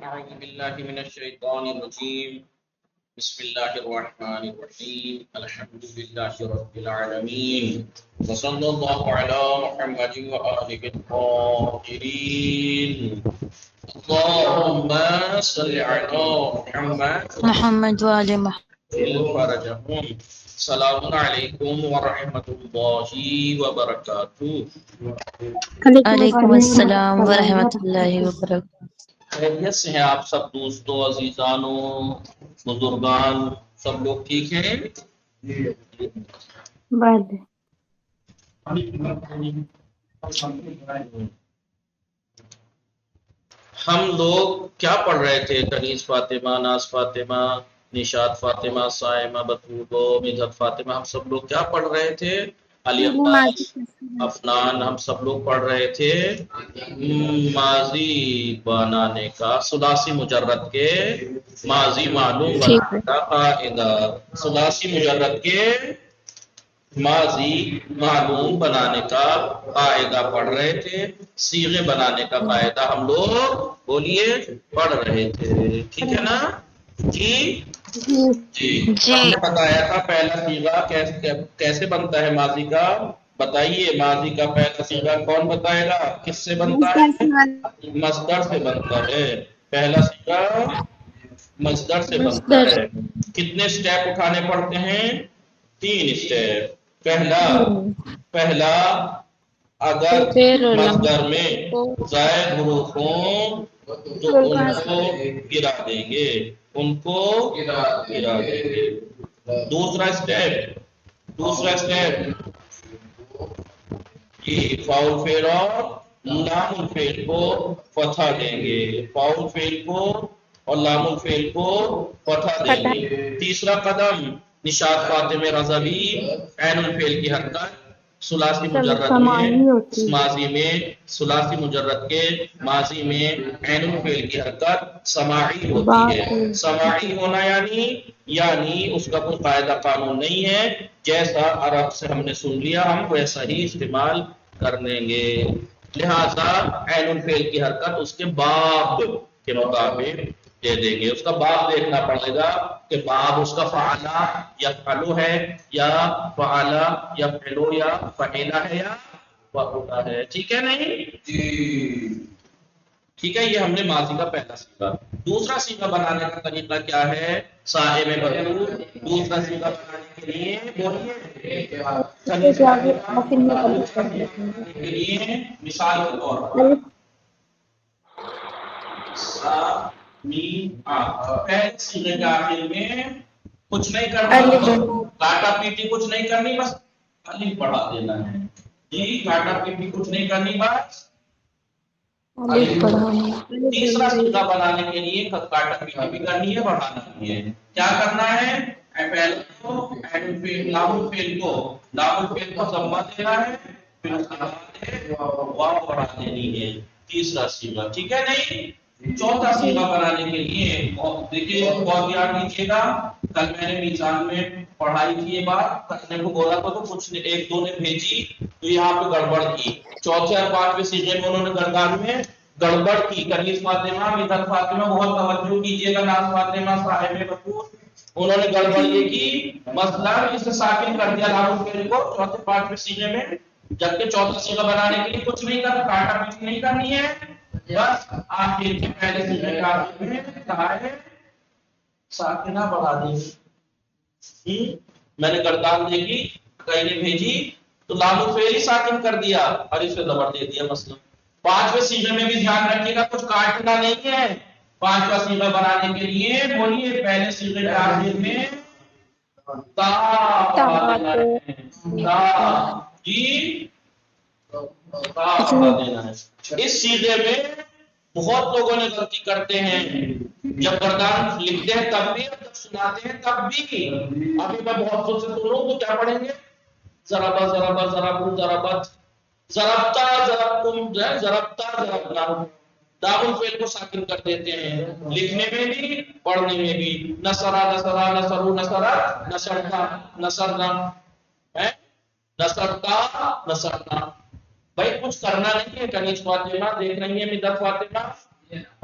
أعوذ بالله من الشيطان الرجيم بسم الله الرحمن الرحيم الحمد لله رب العالمين وصلى الله على محمد وآله الطاهرين اللهم صل على محمد وآل محمد فرجهم السلام عليكم ورحمة الله وبركاته. علیکم السلام ورحمۃ اللہ وبرکاتہ۔ خیریت سے ہیں آپ سب دوستوں، عزیزانوں، بزرگان، سب لوگ ٹھیک ہیں؟ ہم لوگ کیا پڑھ رہے تھے؟ کنیز فاطمہ، ناز فاطمہ، نشاد فاطمہ، صائمہ، بطوبہ، مدحت فاطمہ، ہم سب لوگ کیا پڑھ رہے تھے؟ الیاس، افنان، ہم سب لوگ پڑھ رہے تھے ماضی بنانے کا، ثلاثی مجرد کے ماضی معلوم بنانے کا قاعدہ، ثلاثی مجرد کے ماضی معلوم بنانے کا قاعدہ پڑھ رہے تھے، صیغے بنانے کا قاعدہ ہم لوگ بولیے پڑھ رہے تھے، ٹھیک ہے نا جی؟ جی ہم نے بتایا تھا پہلا صیغہ کیسے بنتا ہے ماضی کا، بتائیے ماضی کا پہلا صیغہ کون بتائے گا؟ کس سے بنتا ہے؟ مصدر سے بنتا ہے، پہلا صیغہ مصدر سے بنتا ہے۔ کتنے سٹیپ اٹھانے پڑتے ہیں؟ 3 سٹیپ۔ پہلا اگر مصدر میں زائد حروف ہوں تو ان کو گرا دیں گے، ان کو گرا دیں گے۔ دوسرا سٹیپ فاؤل فعل اور لام الفعل کو فتح دیں گے، فاؤل فعل کو اور لام الفعل کو فتح دیں گے۔ تیسرا قدم نشاد فاطمہ رضوی عین الفعل کی حرکت ثلاثی مجرد میں ماضی میں، ثلاثی مجرد کے ماضی میں عین الفعل کی حرکت سماعی ہوتی ہے۔ سماعی ہونا یعنی اس کا کوئی قاعدہ قانون نہیں ہے، جیسا عرب سے ہم نے سن لیا ہم ویسا ہی استعمال کر لیں گے، لہذا عین الفعل کی حرکت اس کے باب کے مطابق دے دیں گے۔ اس کا باب دیکھنا پڑے گا کہ باب اس کا فعلا یا فعلو ہے یا فعلا یا فعلو یا فعلا ہے یا فعلا ہے، ٹھیک ہے نہیں جی؟ ٹھیک ہے، یہ ہم نے ماضی کا پہلا صیغہ۔ دوسرا صیغہ بنانے کا طریقہ کیا ہے؟ صائم بطور۔ دوسرا صیغہ بنانے کے لیے بولیے مثال کے طور پر پہلے صیغے کے آخر میں کچھ نہیں کرنا، کاٹا پیٹی کچھ نہیں کرنی، بس الف بڑھا دینا ہے جی، کاٹا پیٹی کچھ نہیں کرنی، بس الف بڑھانا۔ تیسرا صیغہ بنانے کے لیے کاٹا پیٹی بھی کرنی ہے، بڑھانا بھی ہے۔ کیا کرنا ہے؟ پہلے تو لام الفعل کو ضمہ دینا ہے، پھر اس کے بعد واو بڑھا دینی ہے، تیسرا صیغہ، ٹھیک ہے نہیں؟ چوتھا صیغہ بنانے کے لیے دیکھیے بہت دھیان دیجیے گا، کل میں نے میزان میں پڑھائی کی یہ بات کرنے کو بولا تھا تو کچھ ایک دو نے بھیجی تو یہاں پہ گڑبڑ کی، چوتھے اور پانچویں صیغے میں انہوں نے گردان میں گڑبڑ کی۔ کنیز فاطمہ، مدحت فاطمہ بہت توجہ کیجیے گا، ناز فاطمہ، صاحب بطور، انہوں نے گڑبڑ یہ کی، مثلا اسے ساکن کر دیا لام الفعل کو چوتھے پانچویں صیغے میں، جبکہ چوتھا صیغہ بنانے کے لیے کچھ نہیں کرنا، کاٹا پیٹی نہیں کرنی ہے، بس آخر کے پہلے صیغے کا آخر میں کہا ہے ساکنہ بڑھا دی۔ میں نے گردان دیکھی، کئی نے بھیجی تو لام الفعل ہی ساکن کر دیا اور اس پہ زبر دے دیا مثلا۔ پانچویں صیغے میں بھی دھیان رکھیے گا، کچھ کاٹنا نہیں ہے۔ پانچواں صیغہ بنانے کے لیے بولیے پہلے صیغے کے آخر میں تا بڑھا دینا ہے، تا جی تا بڑھا دینا ہے۔ اس صیغے میں بہت لوگوں نے غلطی کرتے ہیں، جب گردان لکھتے ہیں تب بھی اور جب سناتے ہیں تب بھی۔ ابھی میں بہت سے سنوں تو کیا پڑھیں گے؟ ضربا ضربا ضربو ضربت، ضربتا ضربتم، ضربتا ضربنا، دال الفعل کو ساکن کر دیتے ہیں، لکھنے میں بھی پڑھنے میں بھی۔ نصرا نصرا نصرو نصرت، نصرتا نصرنا، نصرتا نصرنا۔ بھائی کچھ کرنا نہیں ہے، کنیز فاطمہ دیکھ رہی ہے، مدحت فاطمہ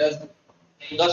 10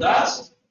10।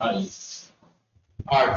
8।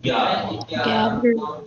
11। 11।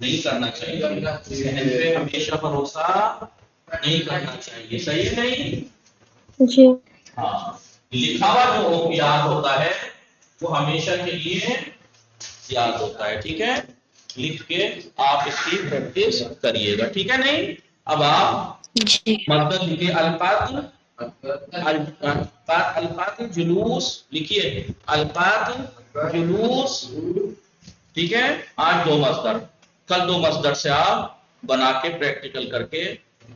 نہیں کرنا چاہیے، ذہن پہ ہمیشہ بھروسہ نہیں کرنا چاہیے، صحیح ہے نہیں؟ جی ہاں، لکھا ہوا جو یاد ہوتا ہے وہ ہمیشہ کے لیے یاد ہوتا ہے، ٹھیک ہے؟ لکھ کے آپ اس کی پریکٹس کریے گا، ٹھیک ہے نہیں؟ اب آپ جی مطلب لکھیے الفاظ، الفاظ جلوس لکھیے، الفاظ جلوس، ٹھیک ہے؟ آج 2 مصدر، کل 2 مصدر سے آپ بنا کے پریکٹیکل کر کے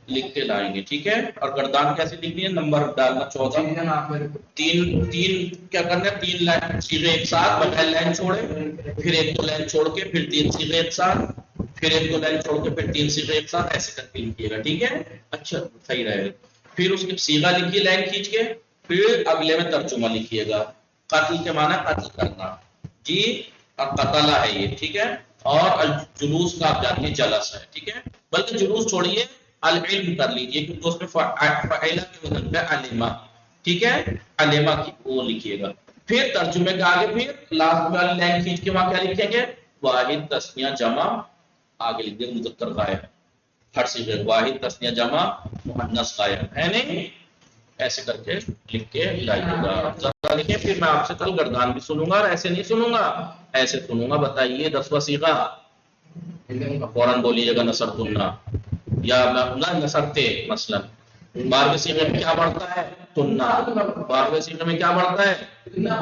لکھ کے لائیں گے، ٹھیک ہے؟ اور گردان کیسے لکھنی ہے؟ نمبر ڈالنا 14، تین کیا کرنا ہے؟ 3 لائن سیدھے ایک ساتھ بغیر لائن چھوڑے، پھر 1 2 لائن چھوڑ کے پھر 3 سیدھے ایک ساتھ، پھر 1 2 لائن چھوڑ کے پھر 3 سیدھے ایک ساتھ، ایسے کر کے لکھیے گا، ٹھیک ہے؟ اچھا صحیح رہے گا۔ پھر اس کی صیغہ لکھیے لائن کھینچ کے، پھر اگلے میں ترجمہ لکھیے گا۔ قتل کے معنی قتل کرنا، جی، اب قتلہ ہے یہ، ٹھیک ہے؟ اور جلوس کا آپ جانتے ہیں جلس ہے، ٹھیک ہے؟ بلکہ جلوس چھوڑیے، العلم کر لیجیے کیونکہ اس میں فعیلہ کے وزن پہ علمہ، ٹھیک ہے؟ علمہ کی وہ لکھیے گا۔ پھر ترجمے کے آگے پھر لاسٹ والی لائن کھینچ کے وہاں کیا لکھیں گے؟ واحد تثنیہ جمع، آگے لکھ دیں مذکر غائب، ہر صیغے واحد تثنیہ جمع مؤنث غائب ہے نہیں؟ ایسے کر کے لکھ کے لائیے گا، ذرا لکھیں، پھر میں آپ سے کل گردان بھی سنوں گا، اور ایسے نہیں سنوں گا، ایسے سنوں گا۔ بتائیے 10واں صیغہ، فوراً بولیے گا نصرت النا، یا نصرتے، مثلا 12ویں صیغے میں کیا بڑھتا ہے؟ تننا، 12ویں صیغے میں کیا بڑھتا ہے؟ تننا،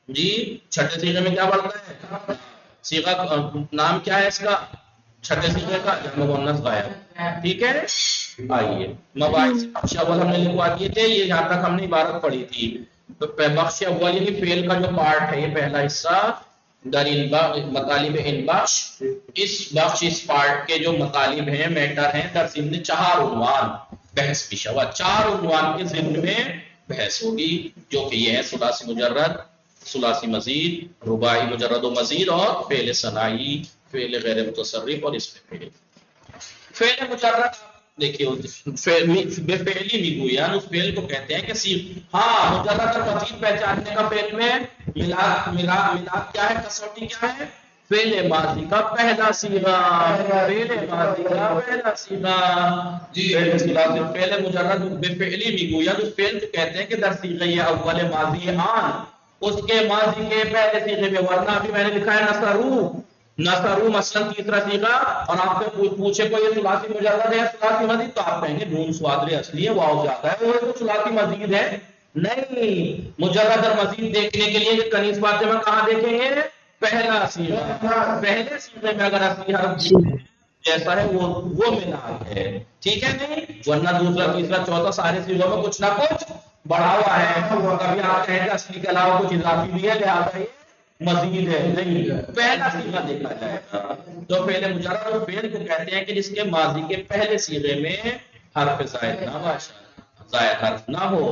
جی، 6ٹھے صیغے میں کیا بڑھتا ہے؟ صیغہ نام کیا ہے اس کا؟ 6ٹھے صیغے کا جمع مؤنث غائب، ٹھیک ہے؟ آئیے مباحث بخش اول ہم نے لکھوا دیے تھے، یہ یہاں تک ہم نے عبارت پڑھی تھی۔ تو بخش اول یعنی فعل کا جو پارٹ ہے، یہ پہلا حصہ در مطالب ان بخش، اس بخش اس پارٹ کے جو مطالب ہیں، میٹر ہیں، در ضمن 4 عنوان بحث بھی شوا، 4 عنوان کے ضمن میں بحث ہوگی، جو کہ یہ ہے ثلاثی مجرد، ثلاثی مزید، رباعی مجرد و مزید، اور فعل ثنائی، فعل غیر متصرف، اور اس میں فعل مجرد دیکھیے بے فعلی بھی گویا اس فعل کو کہتے ہیں کہ ہاں مجرد اور مزید پہچاننے کا فعل میں ملاپ کیا ہے؟ کسوٹی کیا ہے؟ فعل ماضی کا پہلا صیغہ، فعل ماضی کا پہلا صیغہ، فعل مجرد بے فعلی بھی گویا اس فعل کو کہتے ہیں کہ در صیغہ اول ماضی آن، اس کے ماضی کے پہلے صیغے میں، ورنہ ابھی میں نے لکھا ہے نصرو، نصرو مثلا تیسرا صیغہ، اور آپ سے پوچھے کوئی یہ ثلاثی مجرد ہے یا ثلاثی مزید، تو آپ کہیں گے نون سوادر اصلی ہے، واو جاتا ہے، وہ تو ثلاثی مزید ہے۔ نہیں، مجرد اور مزید دیکھنے کے لیے کنیز فاطمہ کہاں دیکھیں گے؟ پہلا صیغہ، پہلے صیغے میں اگر اصلی حرف جیسا ہے وہ ملا ہے، ٹھیک ہے نہیں؟ ورنہ دوسرا تیسرا چوتھا سارے صیغوں میں کچھ نہ کچھ بڑھا ہوا ہے، کبھی آپ کہیں گے اصلی کے علاوہ کچھ اضافی بھی ہے، لہٰذا یہ مزید ہے، نہیں، پہلا صیغہ دیکھا جائے گا۔ تو فعل مجرد اور فعل کو کہتے ہیں کہ جس کے ماضی کے پہلے صیغے میں حرف زائد نہ ہو، زائد حرف نہ ہو۔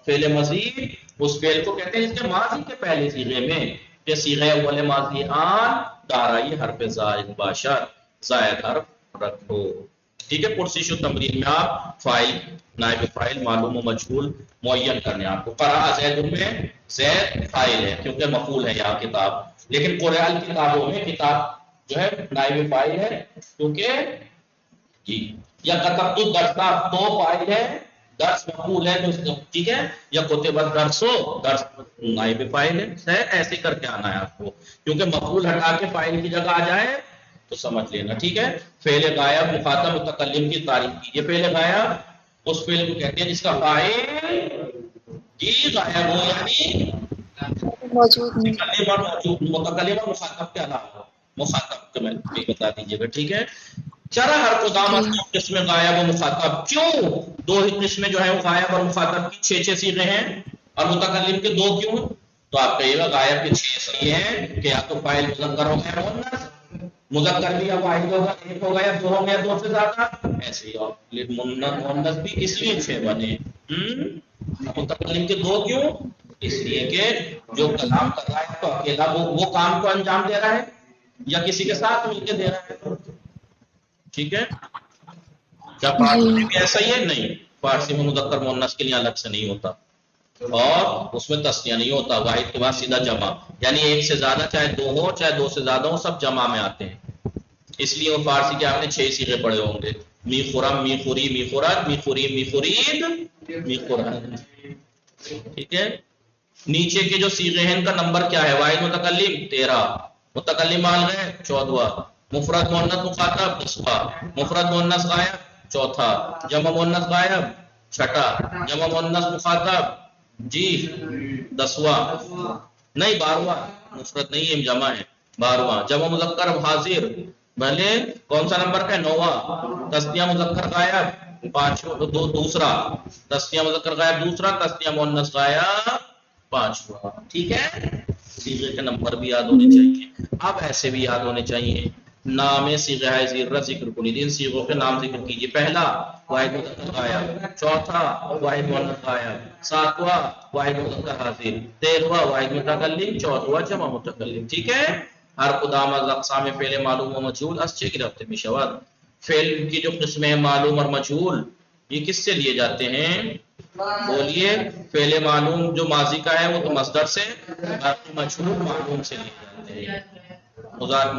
فعل مزید اس فعل کو کہتے ہیں جس کے ماضی کے پہلے صیغے میں، کہ صیغہ اول ماضی آن دارای حرف زائد باشد، زائد حرف رکھو، ٹھیک ہے؟ پرسش و تمرین میں آپ فاعل، نائب فاعل، معلوم و مجہول معین کرنے آپ کو۔ قرأ زید میں زید فاعل ہے کیونکہ مفعول ہے یہاں کتاب، لیکن قرآن کتابوں میں کتاب جو ہے نائب فاعل ہے کیونکہ جی، یا کتبت الدرس تو فاعل ہے، درس مفعول ہے، ٹھیک ہے؟ یا کتب الدرس، درس نائب فاعل ہے، ایسے کر کے آنا ہے آپ کو، کیونکہ مفعول ہٹا کے فاعل کی جگہ آ جائے تو سمجھ لینا، ٹھیک ہے؟ فعل غائب مخاطب متکلم کی تعریف کیجیے۔ فعل غائب اس فعل کو کہتے ہیں جس کا فاعل جی غائب ہو، یعنی موجود نہیں، متکلم اور مخاطب کے علاوہ، مخاطب کو میں بتا دیجیے گا، ٹھیک ہے؟ چرا ہر قدامت جی قسم غائب و مخاطب، کیوں 2 ہی قسمیں جو ہیں وہ غائب اور مخاطب کی 6 صیغے ہیں، اور متکلم کے 2 کیوں؟ تو آپ کہیے گا غائب کے 6 اس لیے ہیں کہ یا تو فاعل مذکر ہو گیا مؤنث، مذکر بھی یا واحد ہوگا، ایک ہوگا یا 2 ہو گیا 2 سے زیادہ، ایسے ہی اور مؤنث بھی اس لیے 6 بنے۔ متکلم کے 2 کیوں؟ اس لیے کہ جو کلام کر رہا ہے تو اکیلا وہ کام کو انجام دے رہا ہے یا کسی کے ساتھ مل کے دے رہا ہے، ٹھیک ہے؟ کیا فارسی میں بھی ایسا ہی ہے؟ نہیں، فارسی میں مذکر مؤنث کے لیے الگ سے نہیں ہوتا، اور اس میں تسنیہ نہیں ہوتا، واحد کے بعد سیدھا جمع، یعنی ایک سے زیادہ، چاہے 2 ہو چاہے 2 سے زیادہ ہو، سب جمع میں آتے ہیں، اس لیے وہ فارسی کے آپ نے 6 صیغے پڑھے ہوں گے. می خرم، می خوری، می خورد، می خوری، می خورید، می خورد. ٹھیک ہے. نیچے کے جو صیغے ہیں ان کا نمبر کیا ہے؟ واحد متکلم 13، متکلم مال غیر 14، مفرد مؤنث مخاطب 10واں، مفرد مؤنث غائب 4تھا، جمع مؤنث غائب 6ٹھا، جمع مؤنث مخاطب جی 10واں نہیں 12واں، مفرد نہیں ہے جمع ہے 12واں، جمع مذکر حاضر بھلے کون سا نمبر کا ہے؟ 9واں، تسنیہ مذکر غائب 5 دوسرا، تسنیہ مذکر غائب دوسرا، تسنیہ مؤنث غائب 5واں. ٹھیک ہے. صیغے کے نمبر بھی یاد ہونے چاہیے. اب ایسے بھی یاد ہونے چاہیے. نام صیغہ زیرہ ذکر کنید، ان صیغوں کے نام ذکر کیجیے. پہلا واحد مذکر غائب، چوتھا واحد مؤنث غائب، ساتواں واحد مذکر حاضر، 13واں واحد متکلم، 14واں جمع متکلم. ٹھیک ہے. ہر قدام از اقسام فعل معلوم و مجہول اچھے گرفت بشواذ. فعل کی جو قسمیں معلوم اور مجہول یہ کس سے لیے جاتے ہیں؟ بولیے. فعل معلوم جو ماضی کا ہے وہ تو مصدر سے، باقی مجہول معلوم سے لیے جاتے ہیں.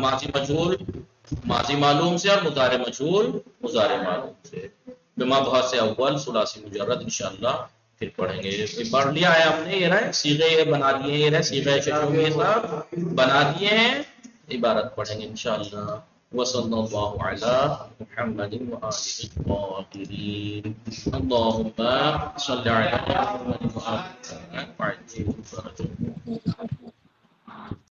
ماضی مجہول ماضی معلوم سے، اور مضارع مجہول مضارع معلوم سے. بما بحث اول ثلاثی مجرد انشاءاللہ پھر پڑھیں گے. پڑھ لیا ہے ہم نے. یہ رہے صیغے یہ بنا دیے ہیں، یہ رہے صیغہ ششم یہ سب بنا دیے ہیں. عبارت پڑھیں گے انشاءاللہ. وصلی اللہ علی محمد وآلہ الطاہرین. اللہم صلی علی محمد وآلہ الطاہرین.